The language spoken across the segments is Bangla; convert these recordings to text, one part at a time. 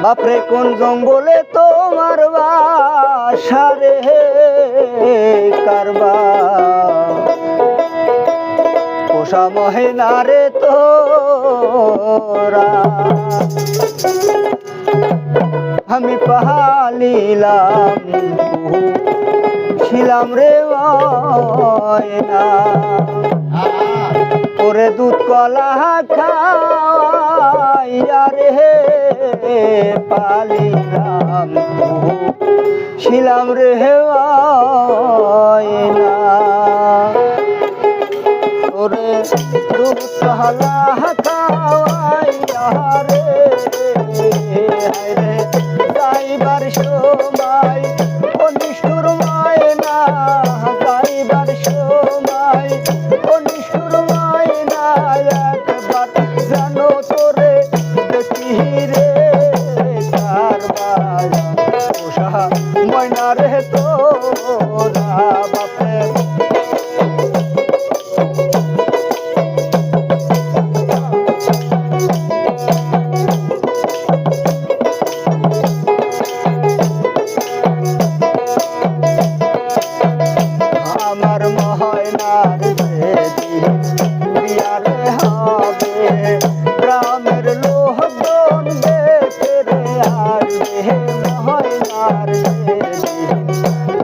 বাপরে কোন জঙ্গলে তোমার বাসা রে কারবা পোষা মহিনা রে তোরা আমি পালিলাম ছিলাম রে ময়না ওরে দুধ কলা খাইয়া রে পালিলাম ছিলাম রে ময়না ওরে দুধ কলা খাইয়া রে রে যাইবার সময় অনিষ্ঠুর ময়না যাইবার সময় অনিষ্ঠুর ময়না একবার জানো তোরে দেখি রে কারবার পোষা ময়না রে তোরা বাপে আমার ময়নার বিয়ার হবে গ্রামের লোকজন দেখে রে আসবে ময়নার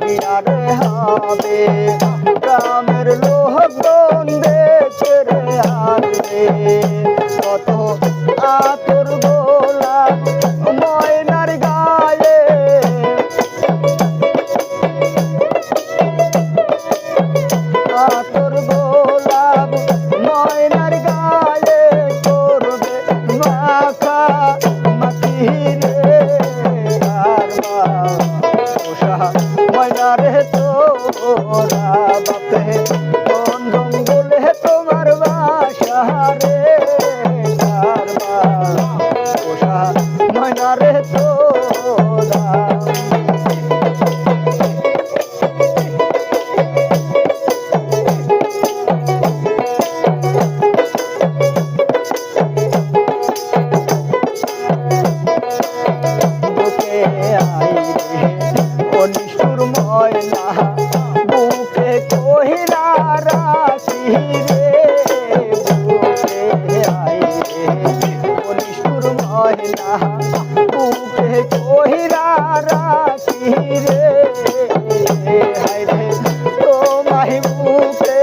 বিয়ার হবে গ্রামের লোকজন দেখে রে আসবে কত আতর গোলাপ ময়নার গায়ে আতর গোলাপ ময়নার গায়ে করবে মাখা মাটি রে কারবা পোষা ময়না রে তোরা বাপে কোন জঙ্গলে তোমার বাসা রে কারবা পোষা ময়না রে তোরা অনিষ্ঠুর ময়না বুকে কহিলা রাখি রে বুকে আই রে অনিষ্ঠুর ময়না বুকে কহিলা রাখি রে হাই রে তোমায় বুকে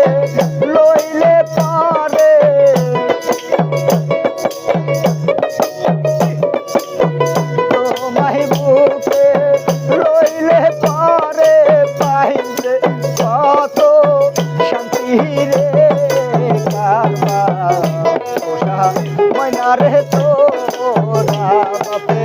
লইলে পারে তোমায় বুকে লইলে পারে পাইলে কত শান্তি রে কারবা পোষা ময়না রে তোরা বাপে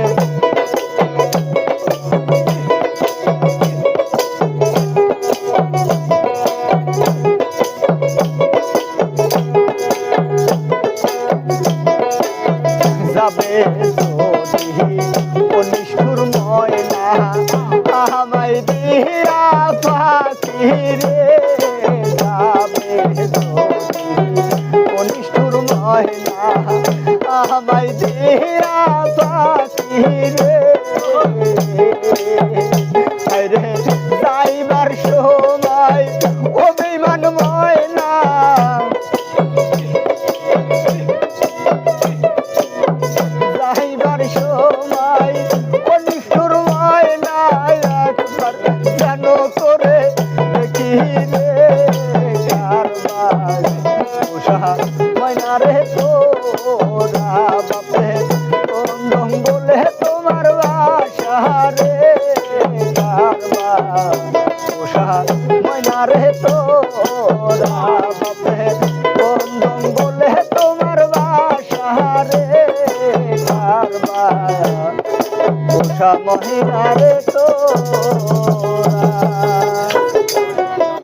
যাবে যদি অনিষ্ঠুর ময়না আমায় দিয়া পাখি রে যাবে যদি অনিষ্ঠুর ময়না আমায় দিয়া পাখি রে রে যাইবার সময় অভিমান ময়না যাইবার সময় অনিষ্ঠুর ময়না একবার জানো করে দেখি রে কারবার পোষা ময়না রে তোরা বাপে কোন জঙ্গলে তোমার বাসা রে কারবার পোষা ময়না রে তোরা বাপে কোন জঙ্গলে তোমার বাসা রে কারবার পোষা মহিনা রে